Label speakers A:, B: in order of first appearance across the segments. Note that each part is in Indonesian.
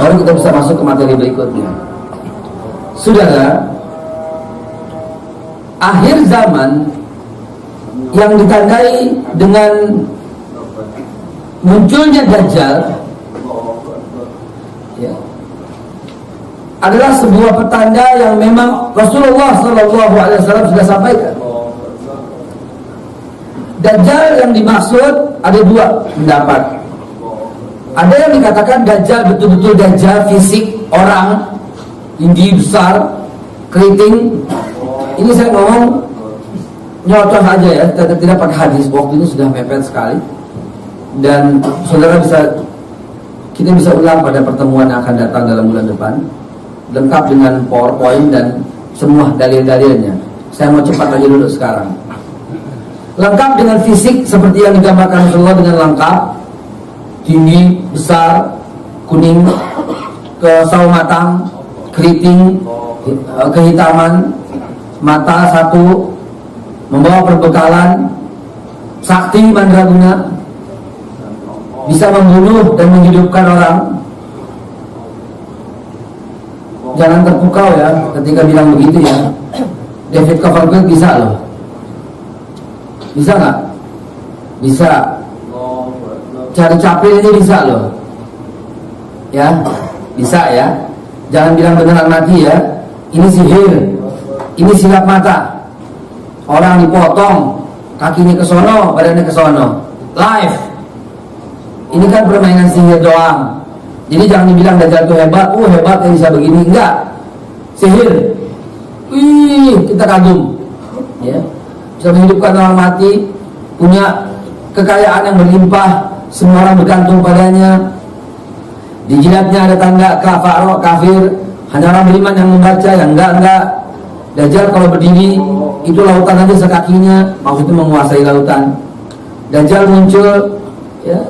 A: baru kita bisa masuk ke materi berikutnya. Saudara, akhir zaman yang ditandai dengan munculnya Dajjal ya, adalah sebuah petanda yang memang Rasulullah SAW sudah sampaikan. Dajjal yang dimaksud ada dua pendapat. Ada yang dikatakan Dajjal betul-betul Dajjal fisik orang, tinggi besar, keriting. Ini saya ngomong nyocok aja ya, tidak pakai hadis. Waktu ini sudah mepet sekali. Dan saudara kita bisa ulang pada pertemuan yang akan datang dalam bulan depan, lengkap dengan PowerPoint dan semua dalil-dalilnya. Saya mau cepat aja dulu sekarang. Lengkap dengan fisik seperti yang digambarkan Rasulullah dengan lengkap, tinggi, besar, kuning, sawo matang, keriting, kehitaman, mata satu, membawa perbekalan, sakti mandraguna, bisa membunuh dan menghidupkan orang. Jangan terpukau ya ketika bilang begitu ya. David Copperfield bisa loh. Bisa nggak? Bisa. Cari Chaplin aja bisa loh. Ya, bisa ya. Jangan bilang beneran mati ya. Ini sihir. Ini silap mata. Orang dipotong, kakinya ke sono, badannya ke sono. Live. Ini kan permainan sihir doang. Jadi jangan dibilang Dajjal itu hebat. Hebat yang bisa begini. Enggak. Sihir. Kita kagum. Ya. Bisa menghidupkan orang mati, punya kekayaan yang berlimpah, semua orang bergantung padanya. Di jidatnya ada tanda kafir, hanya orang beriman yang membaca, yang enggak. Dajjal kalau berdiri itu lautan aja sekakinya, maksudnya menguasai lautan. Dajjal muncul ya,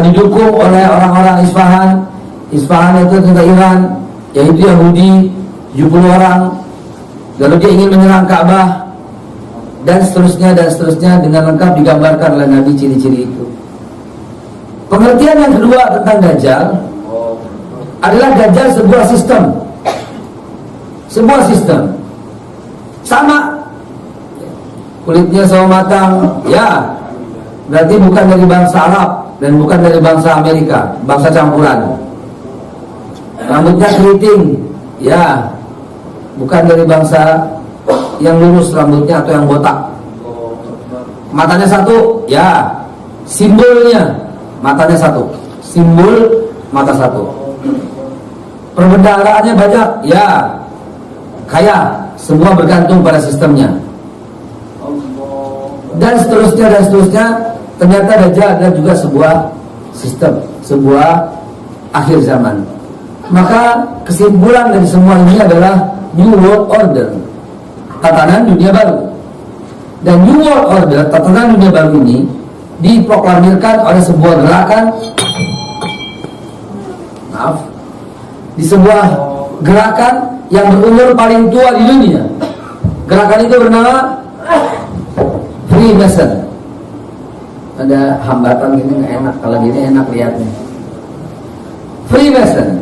A: didukung oleh orang-orang Isfahan. Isfahan itu tentara Iran, yaitu Yahudi 70 orang. Lalu dia ingin menyerang Ka'bah dan seterusnya dengan lengkap digambarkan oleh Nabi ciri-ciri itu. Pengertian yang kedua tentang Dajjal adalah Dajjal sebuah sistem sama, kulitnya sawo matang ya, berarti bukan dari bangsa Arab dan bukan dari bangsa Amerika, bangsa campuran. Rambutnya keriting ya, bukan dari bangsa yang lurus rambutnya atau yang botak. Matanya satu ya, simbolnya matanya satu, simbol mata satu. Perbendaharaannya banyak ya, kaya, semua bergantung pada sistemnya. Dan seterusnya. Ternyata Dajjal adalah juga sebuah sistem, sebuah akhir zaman. Maka kesimpulan dari semua ini adalah New World Order, tatanan dunia baru. Dan New World Order, tatanan dunia baru ini diproklamirkan oleh sebuah gerakan, di sebuah gerakan yang berumur paling tua di dunia. Gerakan itu bernama Freemason. Ada hambatan gini nggak enak, kalau gini enak lihatnya. Freemason,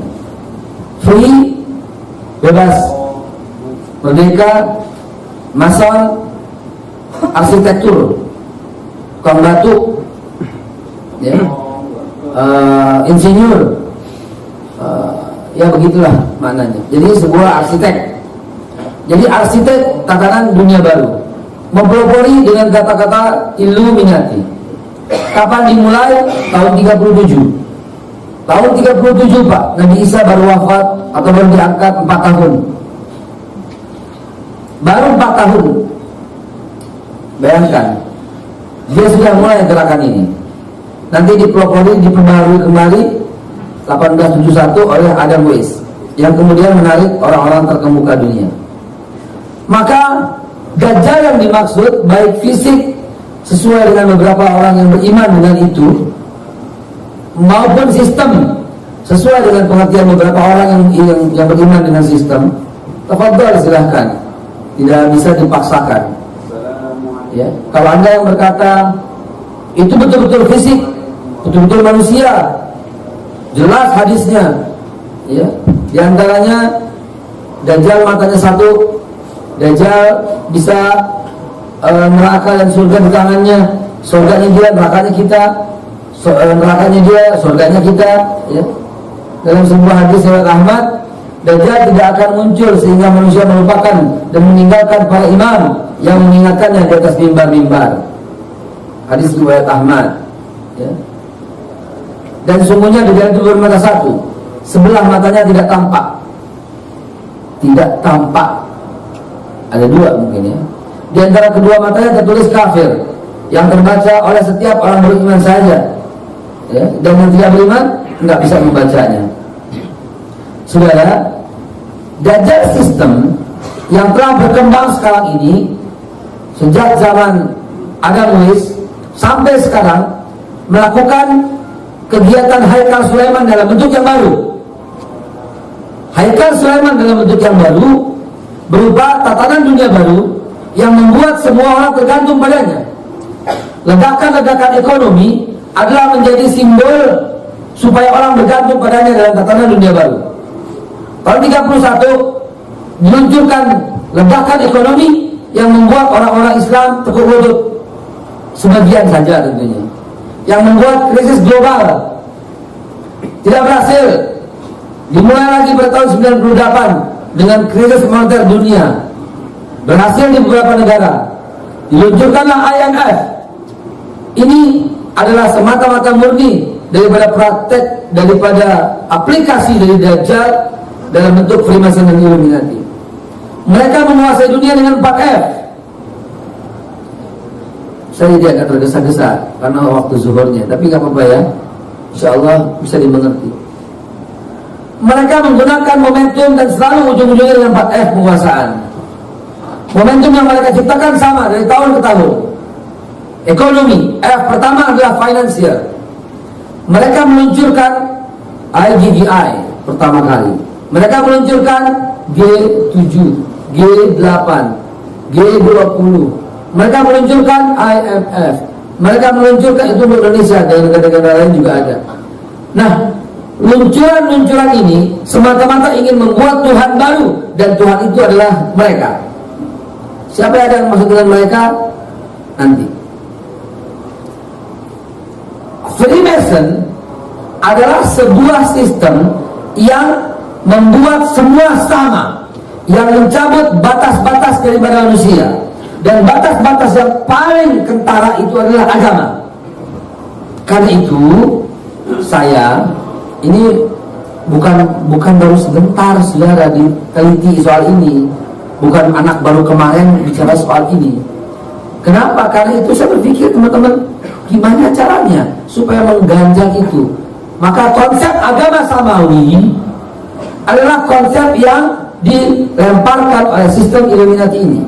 A: free, bebas, merdeka, mason, arsitektur, tukang batu, ya, insinyur, ya begitulah maknanya. Jadi sebuah arsitek. Jadi arsitek tatanan dunia baru, mempelopori dengan kata-kata Illuminati. Kapan dimulai? Tahun 37. Tahun 37 Pak, Nabi Isa baru wafat atau baru diangkat 4 tahun. Baru 4 tahun. Bayangkan, dia sudah mulai gerakan ini. Nanti dipelopori, diperbarui kembali 1871 oleh Adam Weishaupt, yang kemudian menarik orang-orang terkemuka dunia. Maka Dajjal yang dimaksud baik fisik sesuai dengan beberapa orang yang beriman dengan itu, maupun sistem sesuai dengan pengertian beberapa orang yang beriman dengan sistem. Tafadhol, silahkan, tidak bisa dipaksakan. Ya, kalau Anda yang berkata itu betul-betul fisik, betul-betul manusia, jelas hadisnya, ya. Di antaranya Dajjal matanya satu, Dajjal bisa neraka dan surga di tangannya, surganya dia, nerakanya kita, nerakanya dia, surganya kita, ya. Dalam sebuah hadis riwayat Ahmad, Dajjal tidak akan muncul sehingga manusia melupakan dan meninggalkan para imam yang mengingatkannya di atas mimbar-mimbar. Hadis riwayat Ahmad, ya. Dan sungguhnya Dajjal itu bermata satu, sebelah matanya tidak tampak. Tidak tampak. Ada dua mungkin, ya. Di antara kedua matanya tertulis kafir, yang terbaca oleh setiap orang beriman saja, ya. Dan yang tidak beriman nggak bisa membacanya. Saudara, Dajjal sistem yang telah berkembang sekarang ini sejak zaman Adam Wis sampai sekarang melakukan kegiatan Haikal Sulaiman dalam bentuk yang baru. Haikal Sulaiman dalam bentuk yang baru berupa tatanan dunia baru yang membuat semua orang tergantung padanya. Ledakan-ledakan ekonomi adalah menjadi simbol supaya orang bergantung padanya dalam tatanan dunia baru. Tahun 31 diluncurkan ledakan ekonomi yang membuat orang-orang Islam tekuk lutut, sebagian saja tentunya, yang membuat krisis global tidak berhasil. Dimulai lagi pada tahun 98 dengan krisis moneter dunia, berhasil di beberapa negara. Diluncurkanlah IMF. Ini adalah semata-mata murni daripada praktek, daripada aplikasi dari Dajjal dalam bentuk Freemason dan Illuminati. Mereka menguasai dunia dengan 4F. Saya tidak akan tergesa-gesa karena waktu zuhurnya, tapi nggak apa-apa ya, insya Allah bisa dimengerti. Mereka menggunakan momentum dan selalu ujung-ujungnya dengan 4F penguasaan. Momentum yang mereka ciptakan sama dari tahun ke tahun. Ekonomi, F pertama adalah financial. Mereka meluncurkan IGGI pertama kali. Mereka meluncurkan G7, G8, G20. Mereka meluncurkan IMF. Mereka meluncurkan itu untuk Indonesia dan negara-negara lain juga ada. Nah, luncuran-luncuran ini semata-mata ingin membuat Tuhan baru, dan Tuhan itu adalah mereka. Siapa yang ada yang maksud dengan mereka? Nanti. Freemason adalah sebuah sistem yang membuat semua sama, yang mencabut batas-batas daripada manusia, dan batas-batas yang paling kentara itu adalah agama. Karena itu saya ini bukan baru sebentar saudara diteliti soal ini, bukan anak baru kemarin bicara soal ini. Kenapa? Karena itu saya berpikir, teman-teman, gimana caranya supaya mengganjal itu. Maka konsep agama samawi adalah konsep yang dilemparkan oleh sistem Illuminati ini.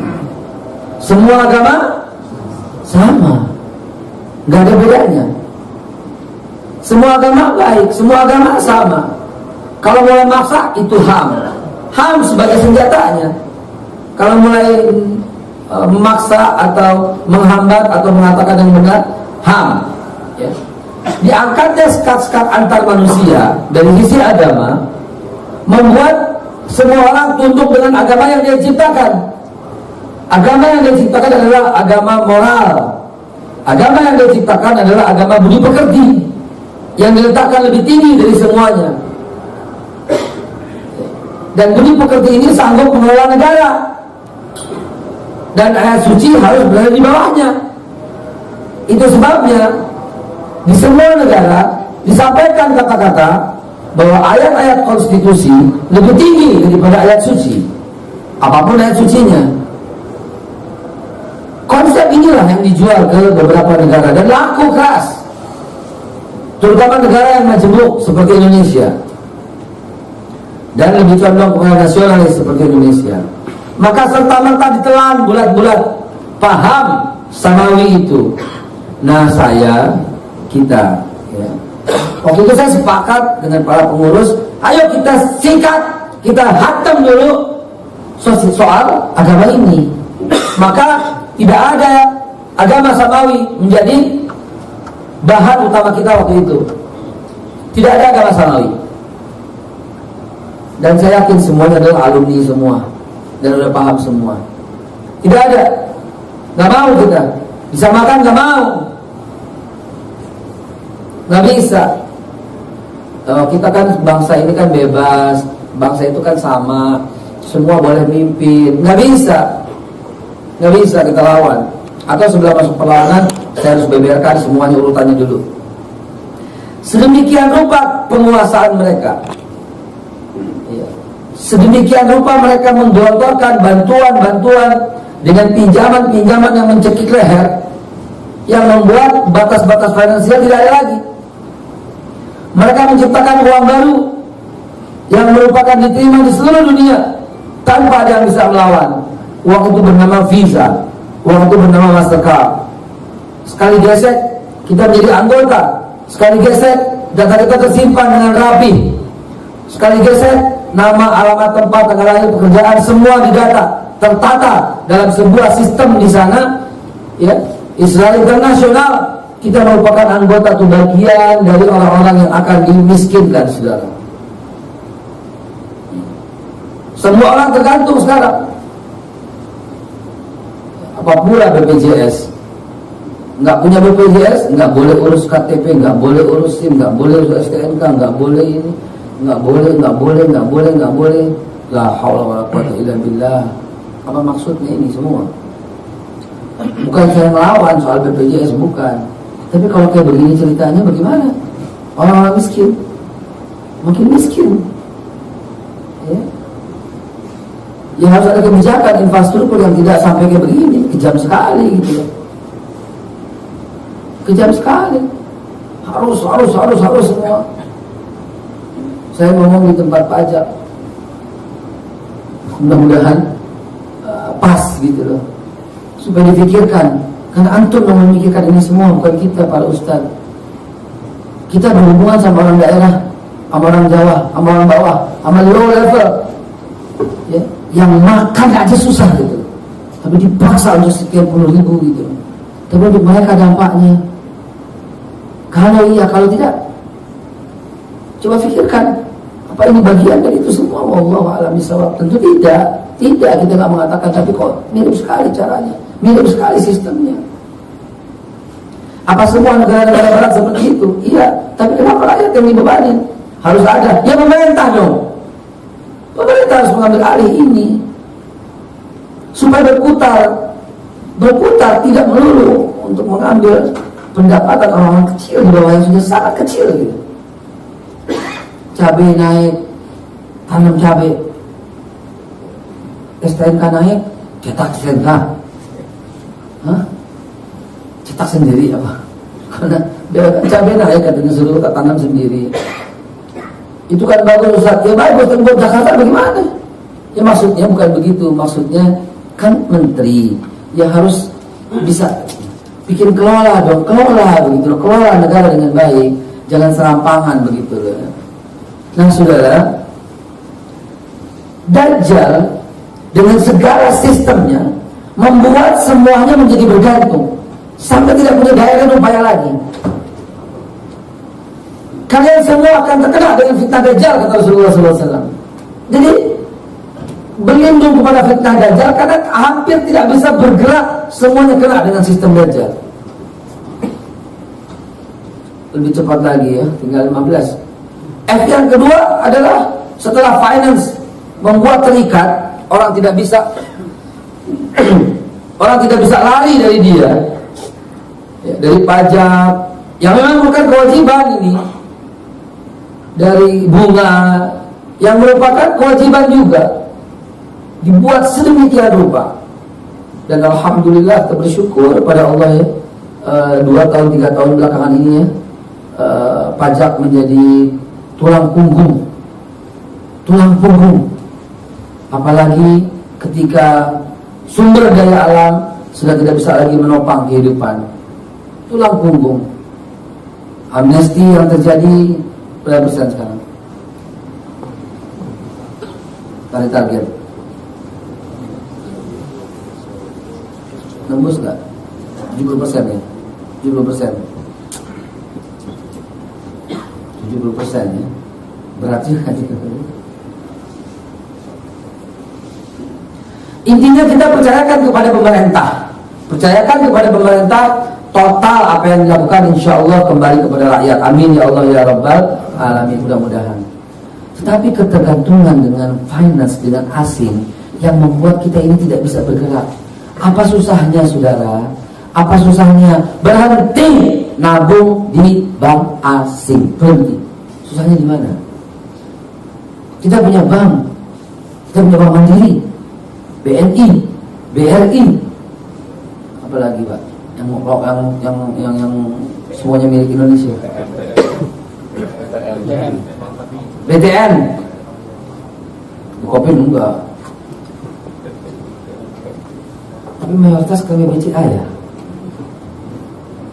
A: Semua agama sama, nggak ada bedanya. Semua agama baik, semua agama sama. Kalau mulai maksa itu HAM sebagai senjatanya. Kalau mulai memaksa atau menghambat atau mengatakan yang benar, HAM, ya. Diangkatnya sekat-sekat antar manusia dari sisi agama membuat semua orang tunduk dengan agama yang dia ciptakan. Agama yang dia ciptakan adalah agama moral. Agama yang dia ciptakan adalah agama budi pekerti, yang diletakkan lebih tinggi dari semuanya. Dan budi pekerti ini sanggup mengelola negara, dan ayat suci harus berada di bawahnya. Itu sebabnya di semua negara disampaikan kata-kata bahwa ayat-ayat konstitusi lebih tinggi daripada ayat suci, apapun ayat sucinya. Konsep inilah yang dijual ke beberapa negara dan laku keras, terutama negara yang majemuk seperti Indonesia dan lebih condong kepada nasionalis seperti Indonesia. Maka serta-merta ditelan bulat-bulat paham samawi itu. Nah, kita ya, waktu itu saya sepakat dengan para pengurus, ayo kita singkat, kita hatam dulu soal agama ini. Maka tidak ada agama samawi menjadi bahan utama kita waktu itu. Tidak ada agama samawi. Dan saya yakin semuanya adalah alumni semua dan udah paham semua. Tidak ada, nggak mau kita bisa makan, nggak mau, nggak bisa. Kita kan bangsa ini kan bebas, bangsa itu kan sama, semua boleh mimpin. Nggak bisa kita lawan. Atau sebelum masuk perlawanan, saya harus beberkan semuanya urutannya dulu. Sedemikian rupa penguasaan mereka. Sedemikian rupa mereka menggelontorkan bantuan-bantuan dengan pinjaman-pinjaman yang mencekik leher, yang membuat batas-batas finansial tidak ada lagi. Mereka menciptakan uang baru yang merupakan diterima di seluruh dunia tanpa ada yang bisa melawan. Uang itu bernama Visa, uang itu bernama Mastercard. Sekali gesek, kita menjadi anggota. Sekali gesek, data kita tersimpan dengan rapi. Sekali gesek, nama, alamat, tempat, tanggal lahir, pekerjaan, semua didata, tertata dalam sebuah sistem di sana. Ya, Israel Internasional, kita merupakan anggota atau bagian dari orang-orang yang akan dimiskinkan, saudara. Semua orang tergantung sekarang. Apa pula BPJS? Nggak punya BPJS, nggak boleh urus KTP, nggak boleh urus SIM, nggak boleh urus STNK, nggak boleh ini. Nggak boleh. La haula wala quwwata illa billah. Apa maksudnya ini semua? Bukan saya melawan soal BPJS, bukan. Tapi kalau kayak begini ceritanya bagaimana? Orang-orang miskin makin miskin. Ya harus ada kebijakan infrastruktur yang tidak sampai kayak begini. Kejam sekali gitu. Kejam sekali. Harus semua. Saya ngomong di tempat pajak, mudah-mudahan pas gitu loh, supaya dipikirkan. Karena antum yang memikirkan ini semua, bukan kita para ustaz. Kita berhubungan sama orang daerah, sama orang Jawa, sama orang bawah, sama low level, ya, yang makan aja susah gitu, tapi dipaksa untuk sekian puluh ribu gitu. Tapi untuk mereka dampaknya, kalau tidak, coba pikirkan. Apa ini bagian dari itu semua? Wallahu a'lam bishawab. Tentu tidak kita nggak mengatakan, tapi kok mirip sekali caranya, mirip sekali sistemnya. Apa semua negara-negara barat seperti itu? Iya, tapi kenapa rakyat yang dibebani? Harus ada, ya pemerintah dong. Pemerintah harus mengambil alih ini supaya berputar tidak melulu untuk mengambil pendapatan orang-orang kecil di bawah yang sudah sangat kecil gitu. Cabai naik, tanam cabai. STNK naik, cetak STNK. Cetak sendiri apa? Karena cabai naik katanya suruh tanam sendiri. Itu kan bagus Ustaz. Ya bagus, tapi buat Jakarta bagaimana? Ya maksudnya bukan begitu. Maksudnya kan menteri, ya harus bisa bikin kelola dong, kelola negara dengan baik. Jangan serampangan begitu loh. Nah saudara, Dajjal dengan segala sistemnya membuat semuanya menjadi bergantung sampai tidak punya daya upaya lagi. Kalian semua akan terkena dengan fitnah Dajjal, kata Rasulullah SAW. Jadi berlindung kepada fitnah Dajjal, karena hampir tidak bisa bergerak, semuanya kena dengan sistem Dajjal. Lebih cepat lagi ya, tinggal 15. F yang kedua adalah setelah finance membuat terikat, orang tidak bisa lari dari dia, ya, dari pajak yang memang bukan kewajiban ini, dari bunga yang merupakan kewajiban juga, dibuat sedemikian rupa. Dan alhamdulillah kita bersyukur pada Allah ya, 2 tahun 3 tahun belakangan ini ya, pajak menjadi tulang punggung, apalagi ketika sumber daya alam sudah tidak bisa lagi menopang kehidupan. Tulang punggung. Amnesti yang terjadi berapa persen sekarang? Target nembus nggak? 70% ya? 70% ya, berarti kan Intinya kita percayakan kepada pemerintah. Percayakan kepada pemerintah, total apa yang dilakukan insya Allah kembali kepada rakyat. Amin ya Allah ya Rabbal Alamin, mudah-mudahan. Tetapi ketergantungan dengan finance, dengan asing, yang membuat kita ini tidak bisa bergerak. Apa susahnya saudara? Apa susahnya berhenti nabung di bank asing? Berhenti. Susahnya di mana? Kita punya bank. Kita punya bank mandiri, BNI, BRI, apa lagi Pak? Yang semuanya milik Indonesia. BTN. Kopi enggak. Tapi mayoritas kami BCA ya.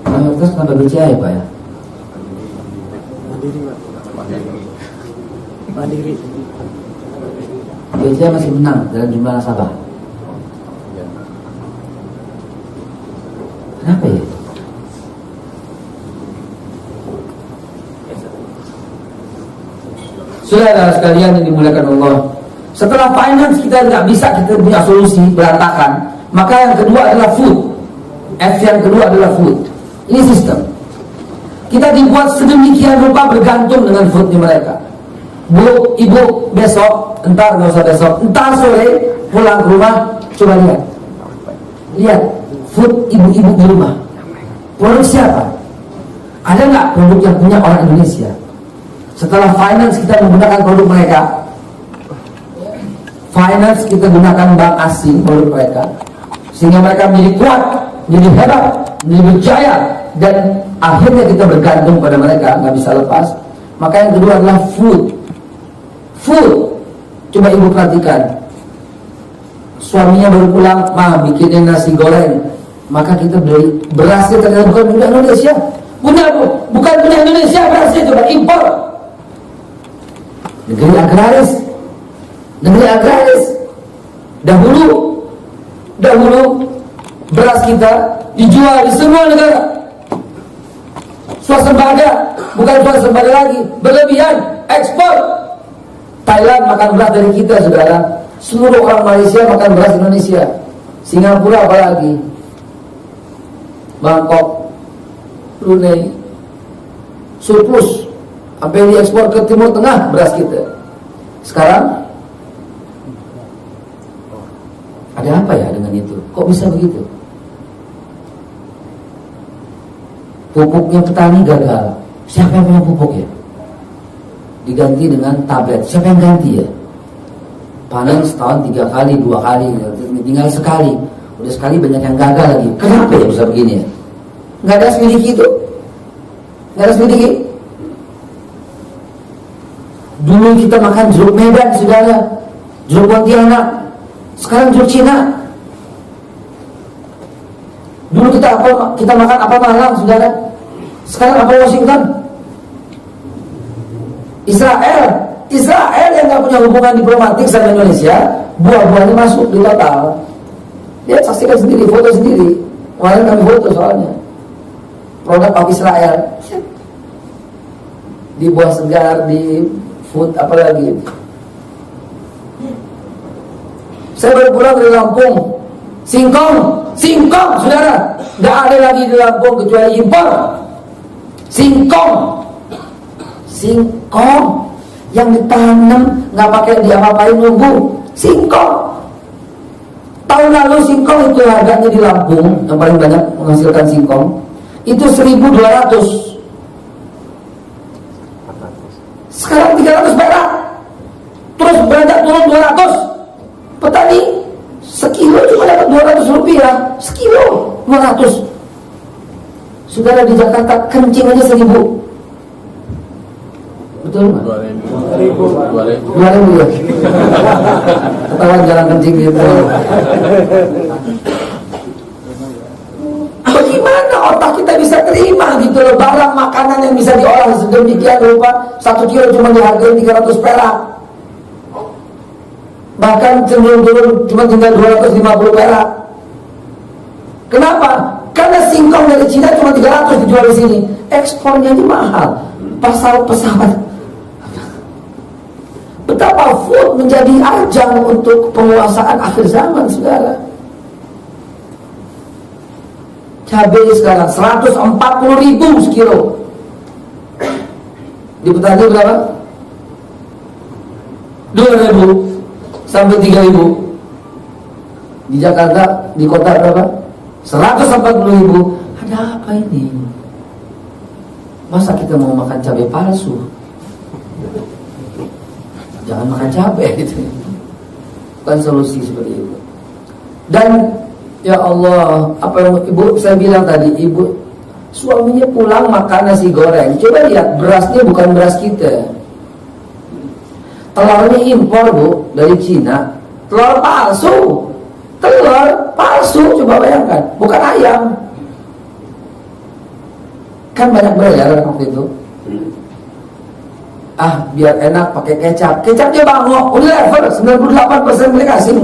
A: Mayoritas kenapa BCA ya Pak ya? Mandiri. BCA masih menang dalam jumlah nasabah. Kenapa ya? Saudara sekalian yang dimuliakan Allah, setelah finance kita nggak bisa, kita punya solusi berantakan, maka yang kedua adalah food. F yang kedua adalah food. Ini sistem. Kita dibuat sedemikian rupa bergantung dengan foodnya mereka. Bu, ibu besok, entar nggak usah besok, entar sore pulang ke rumah, coba lihat food ibu-ibu di rumah. Produk siapa? Ada nggak produk yang punya orang Indonesia? Setelah finance kita menggunakan produk mereka, finance kita gunakan bank asing produk mereka, sehingga mereka menjadi kuat, menjadi hebat, menjadi berjaya, dan akhirnya kita bergantung pada mereka, nggak bisa lepas. Maka yang kedua adalah food. Coba ibu perhatikan, suaminya baru pulang, ma bikinin nasi goreng, maka kita beli berasnya ternyata bukan punya Indonesia, bukan punya Indonesia, berasnya coba impor. Negeri agraris. Dahulu beras kita dijual di semua negara. Swasembada, bukan swasembada lagi, berlebihan, ekspor. Thailand makan beras dari kita, saudara. Seluruh orang Malaysia makan beras Indonesia. Singapura apalagi, Bangkok, Brunei, surplus, sampai diekspor ke Timur Tengah beras kita. Sekarang ada apa ya dengan itu? Kok bisa begitu? Pupuknya petani gagal. Siapa yang punya pupuk ya? Diganti dengan tablet. Siapa yang ganti ya? Panen setahun 3 kali, 2 kali, tinggal sekali. Udah sekali banyak yang gagal lagi. Kenapa ya bisa begini ya? Nggak ada selidiki itu. Nggak ada selidiki. Dulu kita makan jeruk Medan, saudara, jeruk Pontianak. Sekarang jeruk Cina. Dulu kita makan apa Malang, saudara. Sekarang apa Washington. Israel yang nggak punya hubungan diplomatik sama Indonesia, buah-buahnya masuk di total. Dia saksikan sendiri, foto sendiri. Kemarin kami foto soalnya produk of Israel di buah segar, di food apalagi. Saya baru pulang dari Lampung, singkong, saudara, nggak ada lagi di Lampung kecuali impor. Singkong yang ditanam nggak pakai diapa-apain, nunggu singkong. Tahun lalu singkong itu harganya di Lampung yang paling banyak menghasilkan singkong itu 1.200. Sekarang 300 perak. Terus beranjak turun 200. Petani sekilo cuma dapat 200 rupiah. Sekilo 200. Saudara di Jakarta kencing aja 1.000. Betul nggak? 2.000 ya. Ketahuan jalan kencing gitu. Bagaimana otak kita bisa terima gitu loh, barang makanan yang bisa diolah sedemikian rupa, 1 kilo cuma dihargai 300 perak. Bahkan cenderung turun cuma tinggal 250 perak. Kenapa? Karena singkong dari Cina cuma 300 dijual di sini. Ekspornya ini mahal. Pasar pesawat Betapa food menjadi ajang untuk penguasaan akhir zaman, saudara. Cabai sekarang 140.000 sekilo. Di petani berapa? 2.000 sampai 3.000. Di Jakarta, di kota berapa? 140.000. Ada apa ini? Masa kita mau makan cabai palsu? Jangan makan cabai gitu. Bukan solusi seperti itu. Dan ya Allah, apa yang ibu saya bilang tadi, ibu suaminya pulang makan nasi goreng. Coba lihat, berasnya bukan beras kita. Telurnya impor, Bu, dari Cina. Telur palsu. Telur palsu, coba bayangkan. Bukan ayam. Kan banyak beredar waktu itu. Biar enak pakai kecap. Kecapnya Bangok, Unilever, 98% mereka kasih.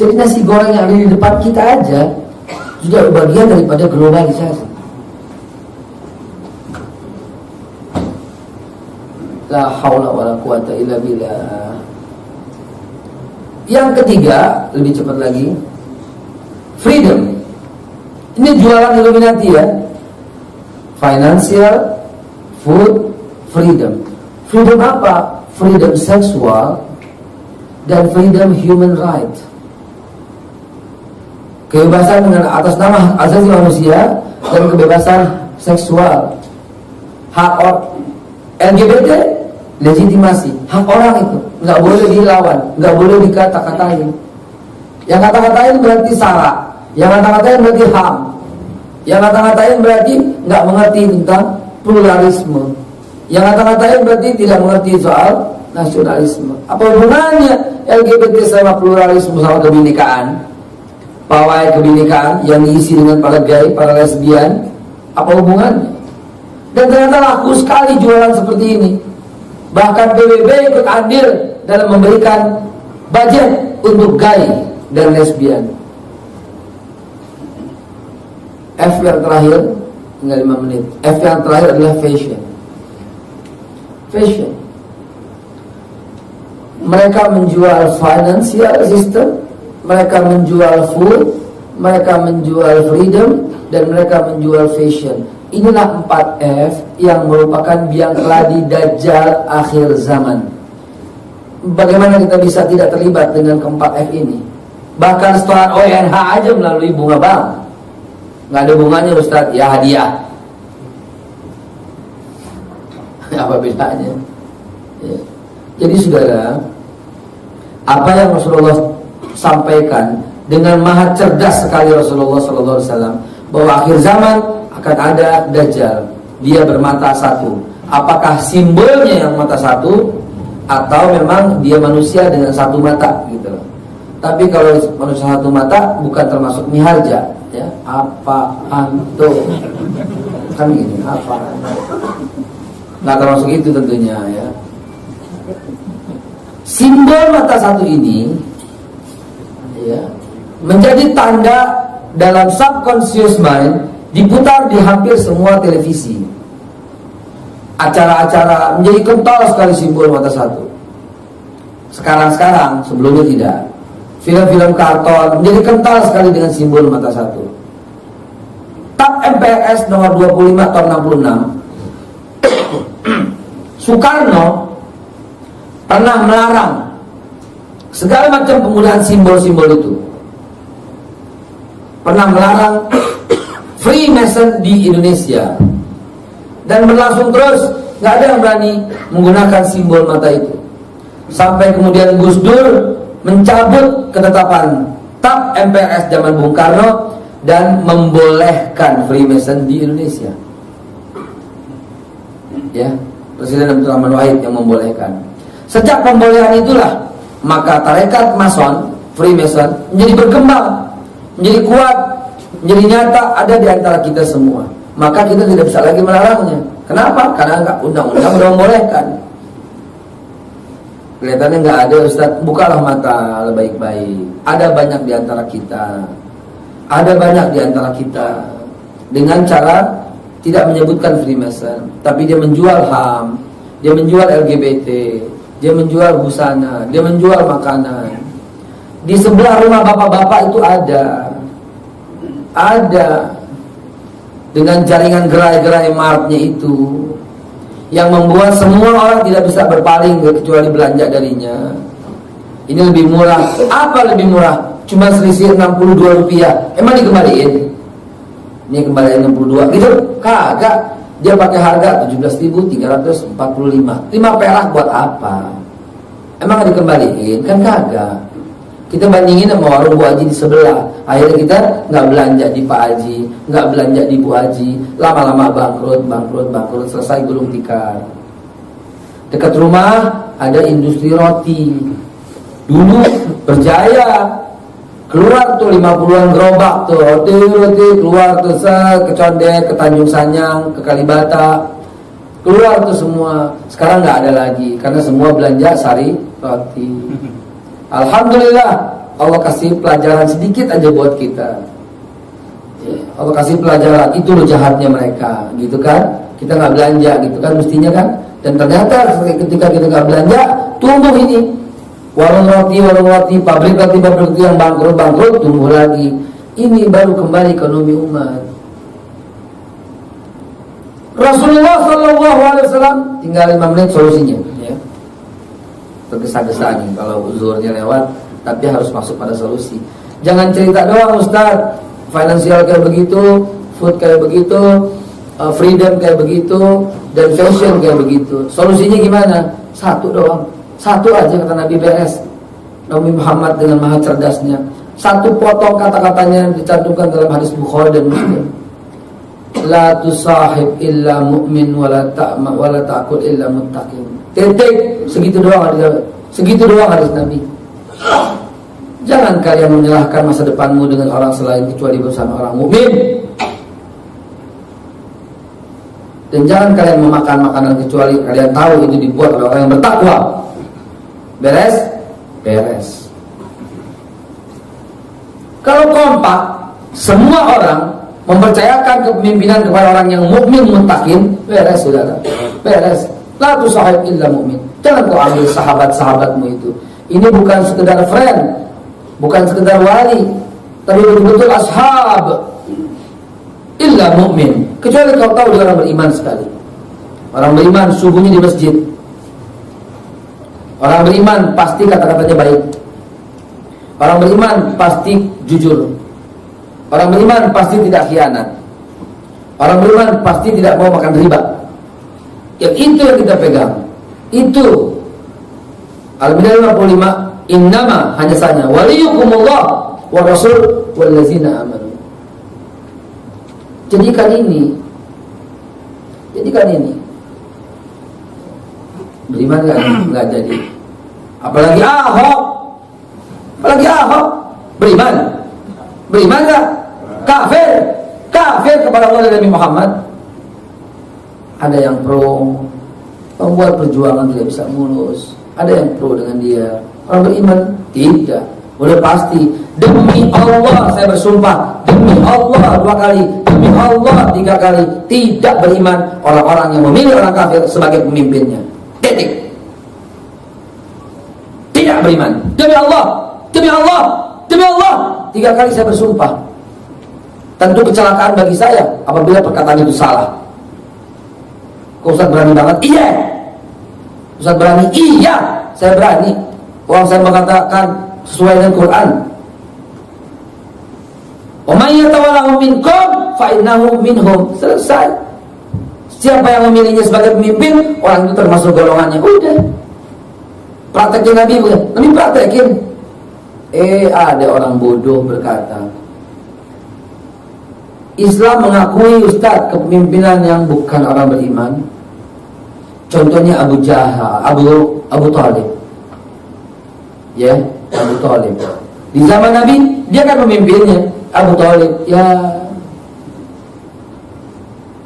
A: Jadi nasi goreng yang ada di depan kita aja sudah bagian daripada globalisasi. La haula wala quwata illa billah. Yang ketiga, lebih cepat lagi, freedom. Ini jualan Illuminati ya. Financial, food, freedom. Freedom apa? Freedom seksual dan freedom human right. Kebebasan dengan atas nama asasi manusia dan kebebasan seksual. Hak LGBT, legitimasi. Hak orang itu nggak boleh dilawan, nggak boleh dikata-katain. Yang kata-katain berarti salah. Yang kata-katain berarti ham. Yang kata-katain berarti nggak mengerti tentang pluralisme. Yang kata-katain berarti tidak mengerti soal nasionalisme. Apa hubungannya LGBT sama pluralisme sama kebinekaan? Pawai kebinekaan yang diisi dengan para gay, para lesbian, apa hubungannya? Dan ternyata laku sekali jualan seperti ini. Bahkan PBB ikut andil dalam memberikan budget untuk gay dan lesbian. F yang terakhir, tinggal 5 menit. F yang terakhir adalah fashion. Fashion. Mereka menjual financial system, mereka menjual food, mereka menjual freedom, dan mereka menjual fashion. Inilah 4 F yang merupakan biang keladi Dajjal akhir zaman. Bagaimana kita bisa tidak terlibat dengan keempat F ini? Bahkan setelah ONH aja melalui bunga bank. Nggak ada bunganya Ustadz, ya hadiah. Apa bedanya? Ya. Jadi saudara, apa yang Rasulullah sampaikan dengan maha cerdas sekali Rasulullah SAW, bahwa akhir zaman akan ada Dajjal. Dia bermata satu. Apakah simbolnya yang mata satu, atau memang dia manusia dengan satu mata gitu. Tapi kalau manusia satu mata bukan termasuk miharja, ya. Apaan tuh? Kan gini, apa? Nggak termasuk itu tentunya, ya. Simbol mata satu ini, ya, menjadi tanda dalam subconscious mind, diputar di hampir semua televisi. Acara-acara menjadi kental sekali simbol mata satu. Sekarang, sebelumnya tidak. Film-film karton menjadi kental sekali dengan simbol mata satu. TAP MPRS nomor 25 tahun 66, Soekarno pernah melarang segala macam penggunaan simbol-simbol itu. Pernah melarang Freemason di Indonesia. Dan berlangsung terus, nggak ada yang berani menggunakan simbol mata itu. Sampai kemudian Gus Dur mencabut ketetapan TAP MPRS zaman Bung Karno dan membolehkan Freemason di Indonesia. Ya, Presiden Abdurrahman Wahid yang membolehkan. Sejak pembolehan itulah, maka tarekat Mason, Freemason menjadi berkembang, menjadi kuat, menjadi nyata ada di antara kita semua. Maka kita tidak bisa lagi melarangnya. Kenapa? Karena enggak, undang-undang sudah membolehkan. Kelihatannya nggak ada, Ustaz. Bukalah mata baik-baik. Ada banyak di antara kita. Ada banyak di antara kita dengan cara tidak menyebutkan Freemason, tapi dia menjual HAM, dia menjual LGBT, dia menjual busana, dia menjual makanan. Di sebelah rumah bapak-bapak itu ada dengan jaringan gerai-gerai martnya itu, yang membuat semua orang tidak bisa berpaling kecuali belanja darinya. Ini lebih murah. Apa lebih murah? Cuma selisih 62 rupiah. Emang dikembaliin? Ini kembaliin 62 gitu? Kagak. Dia pakai harga 17.345. 5 perak buat apa? Emang dikembaliin? Kan kagak. Kita bandingin sama warung Bu Haji di sebelah. Akhirnya kita nggak belanja di Pak Haji, nggak belanja di Bu Haji. Lama-lama bangkrut, selesai gulung tikar. Dekat rumah ada industri roti. Dulu berjaya. Keluar tuh 50-an gerobak tuh roti keluar tuh ke Condet, ke Tanjung Sanyang, ke Kalibata. Keluar tuh semua. Sekarang nggak ada lagi karena semua belanja sari roti. Alhamdulillah, Allah kasih pelajaran sedikit aja buat kita. Allah kasih pelajaran, itu loh jahatnya mereka, gitu kan? Kita nggak belanja, gitu kan mestinya kan? Dan ternyata ketika kita nggak belanja, tumbuh ini warung roti, pabrik roti yang bangkrut, tumbuh lagi. Ini baru kembali ekonomi umat. Rasulullah SAW tinggal 5 menit solusinya. Tergesa-gesa nih kalau uzurnya lewat, tapi harus masuk pada solusi. Jangan cerita doang Ustaz, finansial kayak begitu, food kayak begitu, freedom kayak begitu, dan fashion kayak begitu. Solusinya gimana? Satu doang, satu aja kata Nabi beres. Nabi Muhammad dengan maha cerdasnya, satu potong kata-katanya dicantumkan dalam hadis Bukhari dan Muslim. La tusahib illa mu'min wala ta'kul illa muttaqin. Titik, segitu doang hadis Nabi. Jangan kalian menyalahkan masa depanmu dengan orang selain kecuali bersama orang mukmin. Dan jangan kalian memakan makanan kecuali kalian tahu itu dibuat oleh orang yang bertakwa. Beres? Beres. Kalau kompak, semua orang mempercayakan kepemimpinan kepada orang yang mukmin muttaqin, beres saudara. Beres. La tusahib illa mu'min. Jangan kau ambil sahabat-sahabatmu itu. Ini bukan sekedar friend, bukan sekedar wali, tapi betul-betul ashab illa mu'min. Kecuali kau tahu dia orang beriman sekali. Orang beriman subuhnya di masjid. Orang beriman pasti kata-katanya baik. Orang beriman pasti jujur. Orang beriman pasti tidak khianat. Orang beriman pasti tidak mau makan riba. Yang itu yang kita pegang. Itu Al-Baqarah 55, innama hanya saja waliyukumullah wa rasul wallazina amanu. Jadikan ini. Beriman enggak jadi. Apalagi Ahok. Beriman enggak? Kafir kepada Allah dan Nabi Muhammad. Ada yang pro, membuat perjuangan tidak bisa mulus. Ada yang pro dengan dia. Orang beriman tidak. Udah pasti. Demi Allah saya bersumpah, demi Allah 2 kali, demi Allah 3 kali, tidak beriman orang-orang yang memilih orang kafir sebagai pemimpinnya. Titik. Tidak beriman. Demi Allah 3 kali saya bersumpah. Tentu kecelakaan bagi saya apabila perkataan itu salah. Ustaz berani banget? Iya. Ustaz berani? Iya. Saya berani. Orang saya mengatakan sesuai dengan Quran. Wa may yatawallahu minkum fa innahu minhum. Selesai. Siapa yang memilihnya sebagai pemimpin, orang itu termasuk golongannya. Udah. Praktekin Nabi bukan? Nabi praktekin. Ada orang bodoh berkata, Islam mengakui Ustaz kepemimpinan yang bukan orang beriman. Contohnya Abu Jahal, Abu Talib. Ya, Abu Talib. Di zaman Nabi, dia kan pemimpinnya. Abu Talib, ya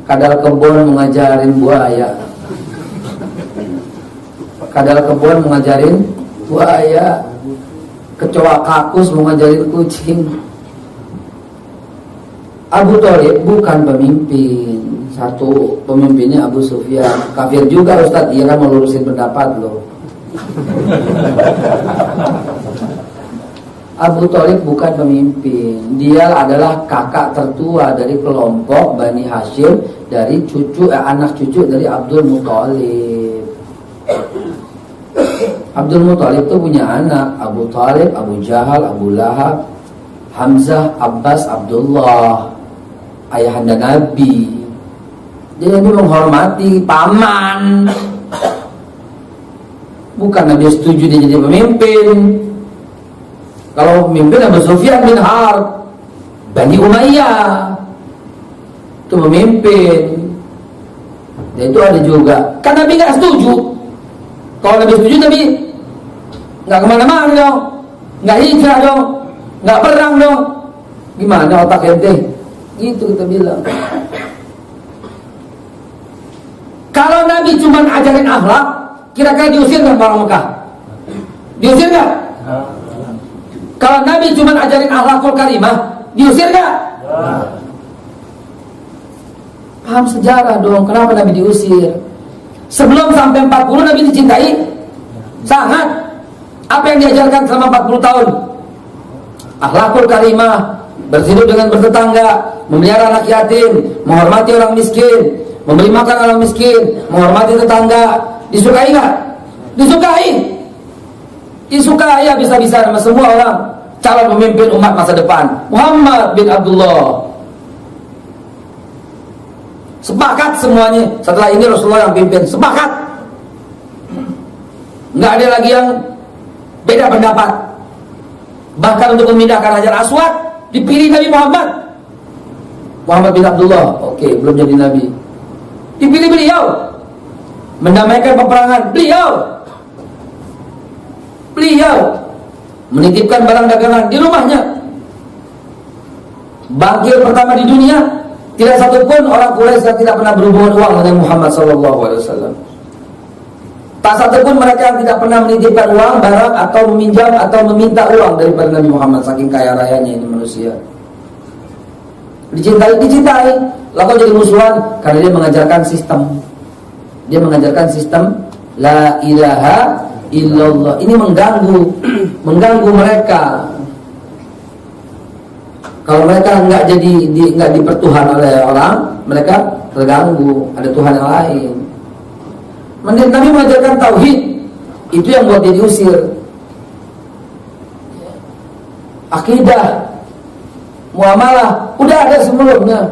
A: kadal kebun mengajarin buaya. Kadal kebun mengajarin buaya. Kecoa kakus mengajarin kucing. Abu Talib bukan pemimpin. Satu pemimpinnya Abu Sufyan. Kafir juga Ustaz, dia kan melurusin pendapat loh. Abu Thalib bukan pemimpin, dia adalah kakak tertua dari kelompok Bani Hashim, dari anak cucu dari Abdul Muthalib. Abdul Muthalib itu punya anak, Abu Thalib, Abu Jahal, Abu Lahab, Hamzah, Abbas, Abdullah, ayahanda Nabi. Jadi Nabi menghormati paman. Bukan Nabi setuju dia jadi pemimpin. Kalau pemimpin Abu Sufyan bin Harb, Bani Umayyah, itu pemimpin. Dan itu ada juga. Kan Nabi nggak setuju. Kalau Nabi setuju, Nabi nggak kemana-mana dong, nggak hijrah dong, nggak perang dong. Gimana otak ente? Gitu kita bilang. Kalau Nabi cuma ajarin akhlak, kira-kira diusir nggak orang Mekah? Diusir nggak? Kalau Nabi cuma ajarin akhlakul karimah, diusir nggak? Paham sejarah dong, kenapa Nabi diusir? Sebelum sampai 40 Nabi dicintai? Sangat. Apa yang diajarkan selama 40 tahun? Akhlakul karimah, berhidup dengan bertetangga, memelihara anak yatim, menghormati orang miskin, memberi makan orang miskin, menghormati tetangga. Disukai nggak? Disukai. Disukai bisa-bisa sama semua orang. Calon pemimpin umat masa depan, Muhammad bin Abdullah. Sepakat semuanya. Setelah ini Rasulullah yang pimpin. Sepakat. Nggak ada lagi yang beda pendapat. Bahkan untuk memindahkan Hajar Aswad, dipilih Nabi Muhammad. Muhammad bin Abdullah. Oke, belum jadi Nabi. Dipilih beliau. Mendamaikan peperangan. Beliau menitipkan barang dagangan di rumahnya. Bangkir pertama di dunia. Tidak satupun orang Quraisy yang tidak pernah berhubungan uang dengan Muhammad SAW. Tak satupun mereka yang tidak pernah menitipkan uang, barang, atau meminjam atau meminta uang daripada Nabi Muhammad. Saking kaya rayanya ini manusia. Dicintai. Lalu jadi musuhan karena dia mengajarkan sistem. Dia mengajarkan sistem La ilaha illallah. Ini mengganggu mereka. Kalau mereka nggak dipertuhan oleh orang, mereka terganggu. Ada Tuhan yang lain. Nabi mengajarkan tauhid, itu yang buat dia diusir. Akidah, muamalah, udah ada sebelumnya.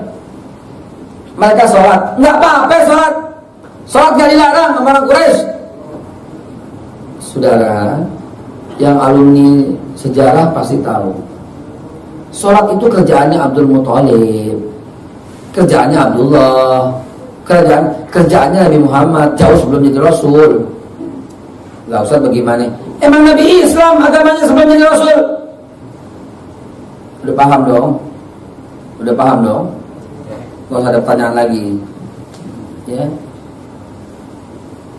A: Mereka sholat, nggak apa-apa sholat. Sholat nggak dilarang sama orang Quraisy. Saudara, yang alumni sejarah pasti tahu. Sholat itu kerjaannya Abdul Muthalib, kerjaannya Abdullah, kerjaannya Nabi Muhammad jauh sebelum jadi Rasul. Gak usah bagaimana. Emang Nabi Islam agamanya sebelum jadi Rasul? Udah paham dong? Gak usah ada pertanyaan lagi. Ya.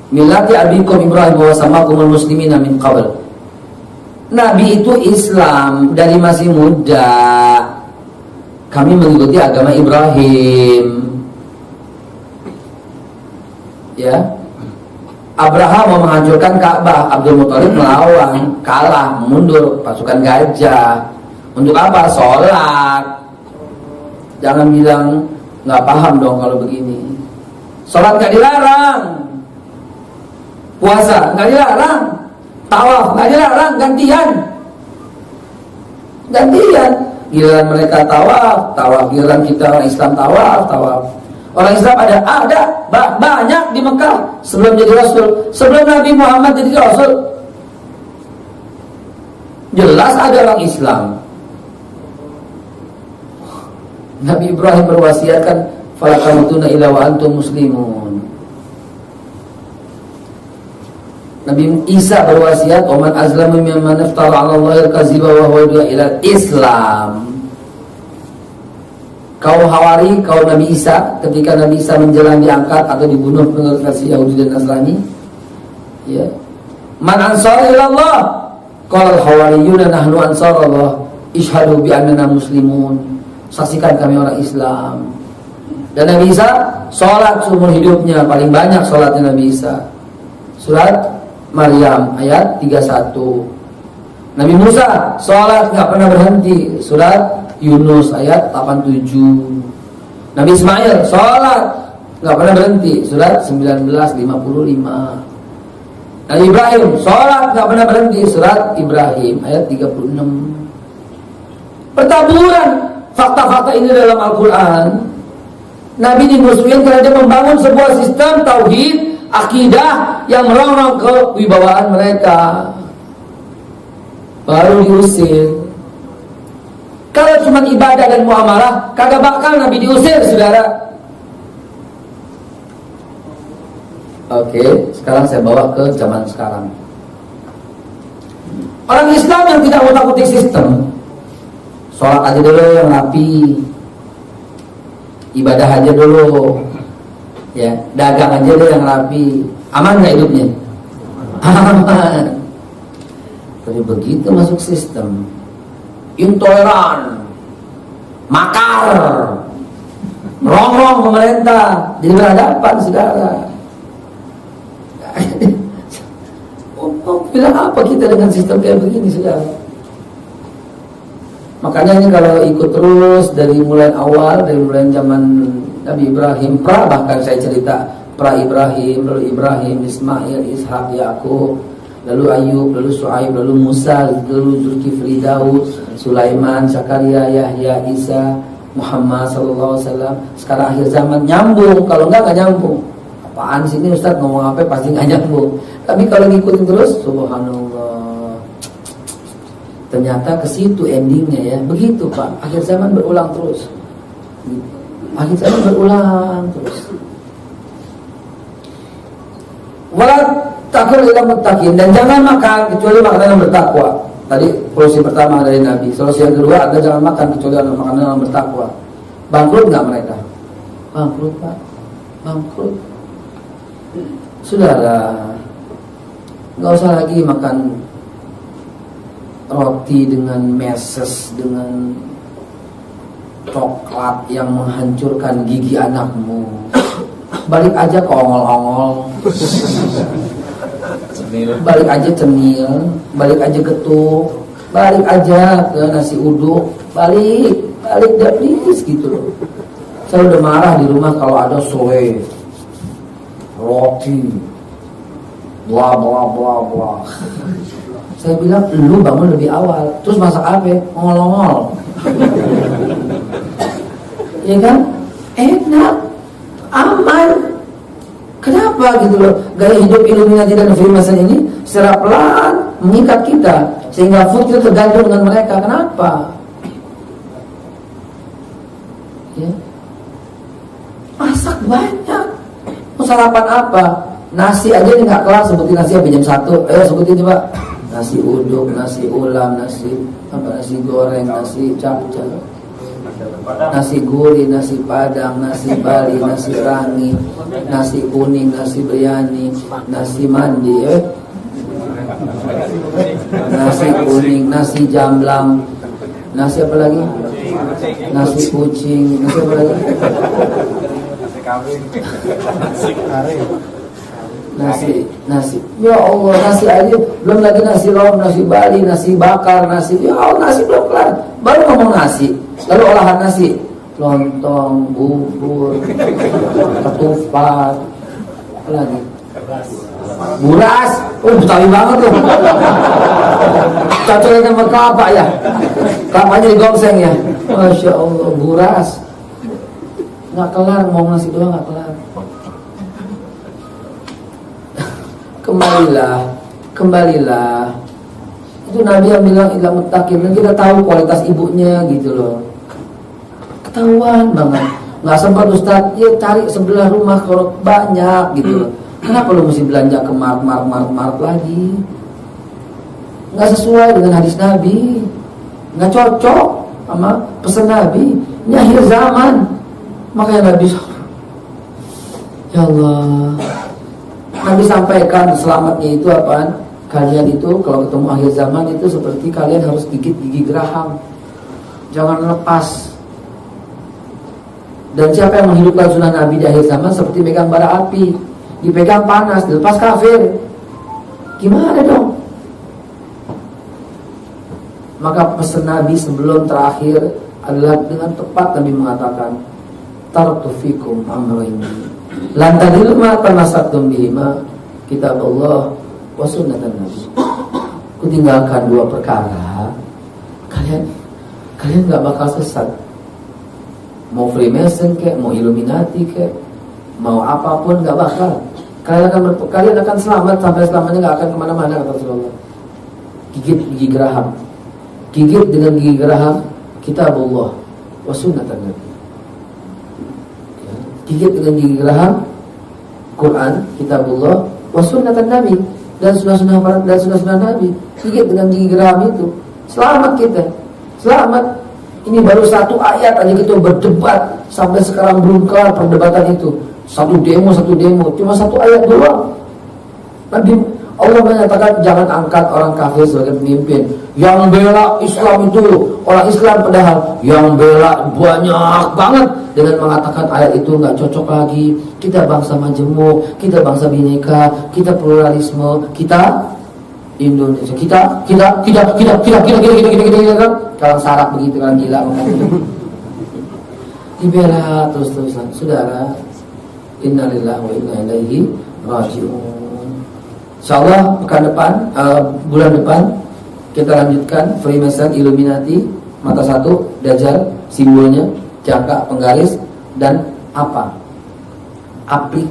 A: Millati abikum Ibrahim wa samakumul muslimina min qabl. Nabi itu Islam dari masih muda. Kami mengikuti agama Ibrahim. Ya. Abraham mau menghancurkan Ka'bah, Abdul Muthalib melawan, kalah, mundur, pasukan gajah. Untuk apa? Sholat. Jangan bilang nggak paham dong kalau begini. Sholat nggak dilarang, puasa nggak dilarang, tawaf nggak dilarang, gantian. Giliran mereka tawaf, giliran kita orang Islam tawaf. Orang Islam ada banyak di Mekah sebelum jadi Rasul, sebelum Nabi Muhammad jadi Rasul. Jelas ada orang Islam. Nabi Ibrahim berwasiatkan fala tamutunna illa wa antum muslimun. Nabi Isa berwasiat oman azlamu mimman naftara 'ala Allahi al-kadziba wa huwa yad'u ila Islam. Kaum Hawari, kaum Nabi Isa, ketika Nabi Isa menjelang diangkat atau dibunuh menurut versi Yahudi dan Nasrani, ya. Man ansar ila Allah? Qala al-hawariyuna nahnu ansarullah. Ishhadu bi annana muslimun. Saksikan kami orang Islam. Dan Nabi Isa sholat seumur hidupnya, paling banyak sholatnya Nabi Isa. Surat Maryam ayat 31. Nabi Musa sholat nggak pernah berhenti. Surat Yunus ayat 87. Nabi Ismail sholat nggak pernah berhenti. Surat 1955. Nabi Ibrahim sholat nggak pernah berhenti. Surat Ibrahim ayat 36. Pertaburan fakta-fakta ini dalam Al-Quran. Nabi dimusuhin karena dia membangun sebuah sistem tauhid, akidah yang merongrong kewibawaan mereka. Baru diusir. Kalau cuma ibadah dan muamalah, kagak bakal Nabi diusir, saudara. Oke, sekarang saya bawa ke zaman sekarang. Orang Islam yang tidak otak-atik sistem, sholat aja dulu yang rapi, ibadah aja dulu, ya, dagang aja dulu yang rapi. Aman nggak hidupnya? Aman. Tapi begitu masuk sistem, intoleran, makar, rongrong pemerintah, jadi berhadapan, saudara. Mau bilang apa kita dengan sistem kayak begini, saudara? Makanya ini kalau ikut terus dari mulai awal, dari mulai zaman Nabi Ibrahim, bahkan saya cerita Ibrahim, lalu Ibrahim, Ismail, Ishak, Yakub, lalu Ayub, lalu Shu'aib, lalu Musa, lalu Zulkifli, Daud, Sulaiman, Zakaria, Yahya, Isa, Muhammad sallallahu alaihi wasallam. Sekarang akhir zaman nyambung, kalau enggak nyambung. Apaan sih ini Ustaz ngomong apa pasti enggak nyambung. Tapi kalau ngikutin terus, subhanallah. Ternyata ke situ endingnya ya. Begitu Pak, akhir zaman berulang terus. Akhir zaman berulang terus. Wala takul ila muttaqin, dan jangan makan kecuali makanan yang bertakwa. Tadi solusi pertama dari Nabi. Solusi yang kedua ada jangan makan kecuali makanan yang bertakwa. Bangkrut nggak mereka? Bangkrut Pak, bangkrut. Saudara, nggak usah lagi makan roti dengan meses, dengan coklat yang menghancurkan gigi anakmu. Balik aja ke ongol-ongol, balik aja cemil, balik aja getuk, balik aja ke nasi uduk, balik dah please gitu loh. Saya udah marah di rumah kalau ada soe, roti, bla bla bla bla. Saya bilang, lu bangun lebih awal, terus masak apa? Ongol-ongol. Ya kan? Enak, aman. Kenapa gitu loh? Gaya hidup Illuminati dan Freemason ini secara pelan mengikat kita, sehingga food kita tergantung dengan mereka. Kenapa? Ya. Masak banyak. Mau sarapan apa? Nasi aja ini nggak kelar, sebutin nasi sampai jam 1. Ayo sebutin coba. Nasi uduk, nasi ulam, nasi goreng, nasi capcay, nasi gurih, nasi padang, nasi bali, nasi rangi, nasi kuning, nasi biryani, nasi mandi, nasi kuning, nasi jamblang, nasi apa lagi? Nasi kucing, nasi apa lagi? Nasi, ya Allah, nasi aja belum lagi nasi rom, nasi bali, nasi bakar, nasi, ya Allah, nasi belum kelar, baru ngomong nasi, lalu olahan nasi, lontong, bubur, ketupat, apa lagi? Buras, Betawi banget tuh, cocoknya sama kelapa ya, kelapanya digongseng ya, masya Allah, buras, nggak kelar, ngomong nasi doang nggak kelar. Kembalilah. Itu Nabi yang bilang ila muttaqin, dan kita tahu kualitas ibunya gitu loh. Ketahuan banget. Nggak sempat Ustaz, ya cari sebelah rumah kalau banyak gitu loh. Kenapa lu mesti belanja ke mark lagi? Nggak sesuai dengan hadis Nabi. Nggak cocok sama pesan Nabi. Ini akhir zaman. Makanya Nabi, ya Allah, Nabi sampaikan selamatnya itu apaan? Kalian itu kalau ketemu akhir zaman itu seperti kalian harus gigit gigi geraham. Jangan lepas. Dan siapa yang menghidupkan sunnah Nabi di akhir zaman seperti megang bara api, dipegang panas, dilepas kafir. Gimana dong? Maka pesan Nabi sebelum terakhir adalah dengan tepat Nabi mengatakan, taraktu fikum amrayn lan tadillu ma tamassaktum bihima, kitab Allah wa sunnatan Nabi. Kutinggalkan dua perkara, kalian nggak bakal sesat. Mau Freemason kek, mau Illuminati kek, mau apapun nggak bakal. Kalian akan selamat sampai selamanya, nggak akan kemana-mana, kata Rasulullah. Gigit gigi geraham, gigit dengan gigi geraham kitab Allah wa sunnatan Nabi. Gigit dengan gigi geraham Quran, kitab Allah wa sunnatan Nabi, dan sunnah Nabi. Gigit dengan gigi geraham itu, selamat kita, selamat. Ini baru satu ayat aja kita berdebat sampai sekarang belum kelar perdebatan itu. Satu demo, cuma satu ayat doang. Nabi Allah menyatakan jangan angkat orang kafir sebagai pemimpin. Yang bela Islam itu orang Islam, padahal yang bela banyak banget dengan mengatakan ayat itu nggak cocok lagi. Kita bangsa majemuk, kita bangsa bineka, kita pluralisme, kita Indonesia, kita kan kalau sarap begitu kan, gila ngomongnya. Dibela terus-terusan. Saudara, innalillahi wa inna ilaihi raji'un. Insyaallah pekan depan, bulan depan kita lanjutkan Freemason, Illuminati, mata satu, Dajjal, simbolnya, jangka, penggaris, dan apa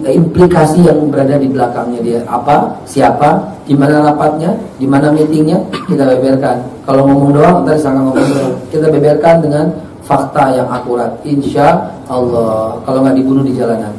A: implikasi yang berada di belakangnya dia, apa, siapa, di mana rapatnya, di mana meetingnya, kita beberkan. Kalau ngomong doang, ntar disangka ngomong doang. Kita beberkan dengan fakta yang akurat, insya Allah. Kalau nggak dibunuh di jalanan.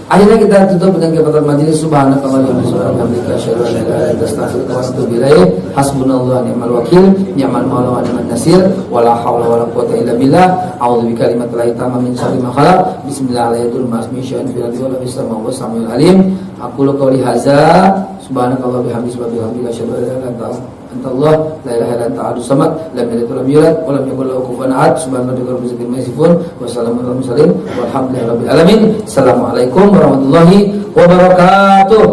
A: Akhirnya kita tutup dengan kebakaran majelis. Subhanakallahumma wa bihamdika asyhadu an la ilaha illa anta astaghfiruka wa atubu ilaik. Hasbunallahu wa ni'mal wakil, ni'mal maula wa ni'man nasir, wala haula wala quwwata illa billah. A'udzu bikalimatillahi tamma min syarri ma khalaq. Bismillahirrahmanirrahim. Syai'an fil ardi wa la fis samaa'i wa samiul alim. Aqulu qawli hadza, subhanakallah bihamdika wa bihamdika asyhadu an la ilaha illa anta Allah la ilaha illa anta ahadus samad lam yalid wa lam yulad wa lam yakul lahu kufuwan ahad. Subhanallahi rabbil izzati amma yasifun wa salamun alal mursalin walhamdulillahi rabbil alamin. Assalamualaikum warahmatullahi wabarakatuh.